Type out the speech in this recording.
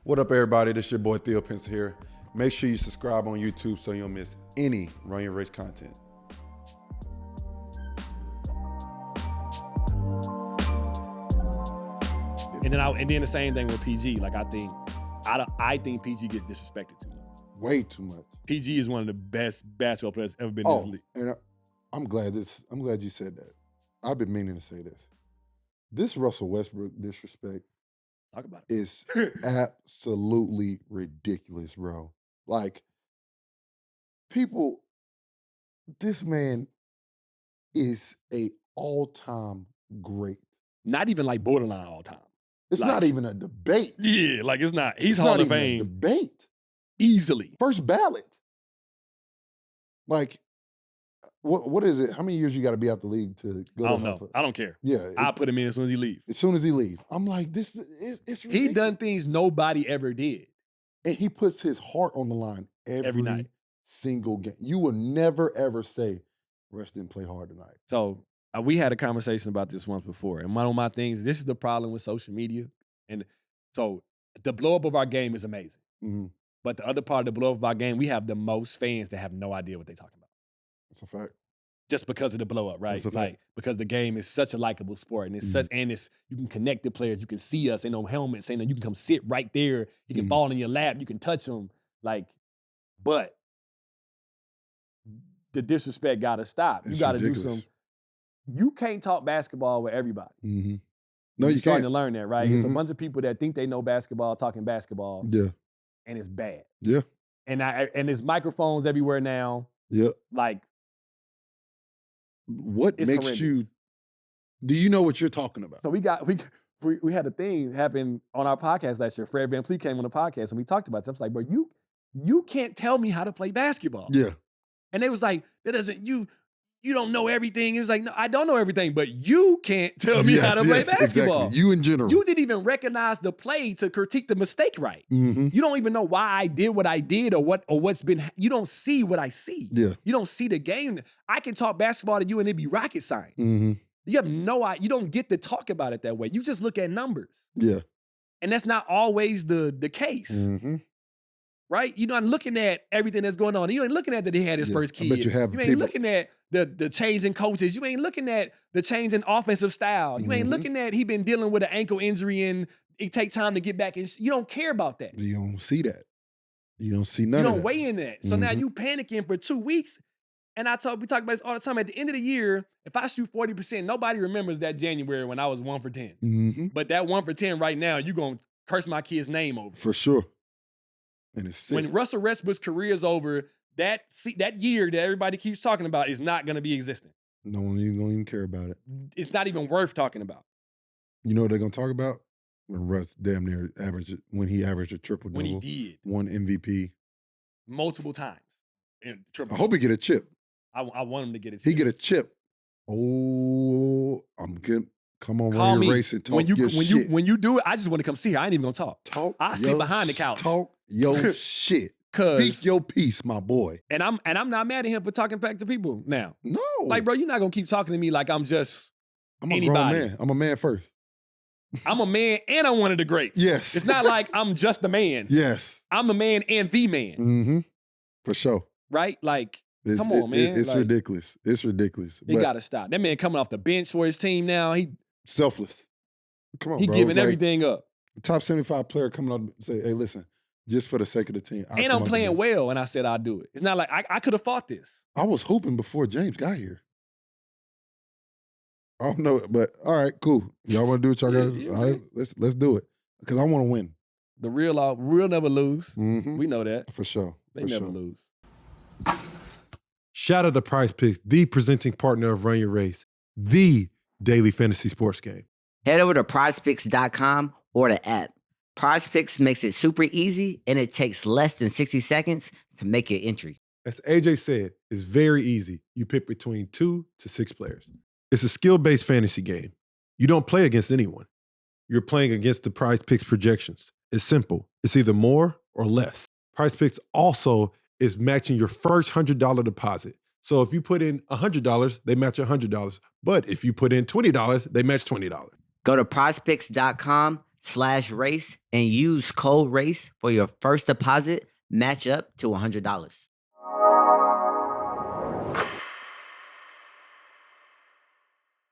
What up, everybody? This your boy Theo Pinson here. Make sure you subscribe on YouTube so you don't miss any Run Your Race content. And then the same thing with PG. Like I think PG gets disrespected too much. Way too much. PG is one of the best basketball players ever been in this league. And I'm glad you said that. I've been meaning to say this. This Russell Westbrook disrespect Talk about it. is absolutely ridiculous, bro. Like, this man is a all-time great. Not even like borderline all time. It's not even a debate. Yeah, like it's not. He's Hall of Fame. A debate. Easily. First ballot. Like, what is it? How many years you got to be out the league to go? I don't know. I don't care. Yeah. I'll put him in as soon as he leaves. As soon as he leaves. I'm like, it's ridiculous. He done things nobody ever did. And he puts his heart on the line every night. Single game. You will never, ever say, Russ didn't play hard tonight. So we had a conversation about this once before. And one of my things, this is the problem with social media. And so the blow up of our game is amazing. Mm-hmm. But the other part of the blow up of our game, we have the most fans that have no idea what they're talking about. That's a fact. Just because of the blow up, right? Like because the game is such a likable sport, and it's you can connect the players, you can see us, ain't no helmets, ain't no, you can come sit right there, he can fall in your lap, you can touch him, like. But the disrespect got to stop. You got to do some. You can't talk basketball with everybody. Mm-hmm. No, You're you starting can't. to learn that, right? Mm-hmm. It's a bunch of people that think they know basketball, talking basketball. Yeah. And it's bad. Yeah. And there's microphones everywhere now. Yeah. Like. What makes horrendous. you? Do you know what you're talking about? So we had a thing happen on our podcast last year. Fred VanVleet came on the podcast and we talked about it. I was like, bro, you can't tell me how to play basketball. Yeah. And they was like, you don't know everything. It was like, no, I don't know everything, but you can't tell me how to play basketball. Exactly. You in general. You didn't even recognize the play to critique the mistake right. Mm-hmm. You don't even know why I did what I did or what's been, you don't see what I see. Yeah. You don't see the game. I can talk basketball to you and it'd be rocket science. Mm-hmm. You have no idea. You don't get to talk about it that way. You just look at numbers. Yeah. And that's not always the case. Mm-hmm. Right? You're not looking at everything that's going on. You ain't looking at that he had his first kid. I bet you have. You ain't looking at the change in coaches. You ain't looking at the change in offensive style. You ain't looking at he been dealing with an ankle injury and it take time to get back. And you don't care about that. You don't see that. You don't see none of that. You don't weigh in that. So now you panicking for 2 weeks. And we talk about this all the time. At the end of the year, if I shoot 40%, nobody remembers that January when I was 1 for 10. Mm-hmm. But that 1 for 10 right now, you're going to curse my kid's name over. For sure. And it's sick. When Russell Westbrook's career is over, that year that everybody keeps talking about is not going to be existent. No one even care about it. It's not even worth talking about. You know what they're going to talk about? When Russ damn near when he averaged a triple-double. When he did. Won MVP. Multiple times. I hope he get a chip. I want him to get a chip. He get a chip. Oh, I'm good. Come on, Call Run Your me. Race and talk your shit. When you do it, I just want to come see here. I ain't even going to talk. I'll sit behind the couch. Talk your shit. Speak your piece, my boy. And I'm not mad at him for talking back to people now. No. Like, bro, you're not going to keep talking to me like I'm just anybody. Grown man. I'm a man first. I'm a man and I'm one of the greats. Yes. It's not like I'm just a man. Yes. I'm a man and the man. Mm-hmm. For sure. Right? Like, come on, man. It's ridiculous. It's ridiculous. He got to stop. That man coming off the bench for his team now. He selfless. Come on, he bro. Giving everything up. Top 75 player coming up and say, hey, listen, just for the sake of the team. And I'm playing well, and I said I'll do it. It's not like I could have fought this. I was hooping before James got here. I don't know, but all right, cool. Y'all want to do what y'all got to do? All right, let's do it. Because I want to win. The real never lose. Mm-hmm. We know that. For sure. They never lose. Shout out to Prize Picks, the presenting partner of Run Your Race, the daily fantasy sports game. Head over to prizepicks.com or the app. Prize Picks makes it super easy, and it takes less than 60 seconds to make your entry. As AJ said, it's very easy. You pick between 2 to 6 players. It's a skill-based fantasy game. You don't play against anyone. You're playing against the Prize Picks projections. It's simple. It's either more or less. Prize Picks also is matching your first $100 deposit. So if you put in $100, they match $100. But if you put in $20, they match $20. Go to prizepicks.com FanDuel.com/race and use code RACE for your first deposit match up to $100.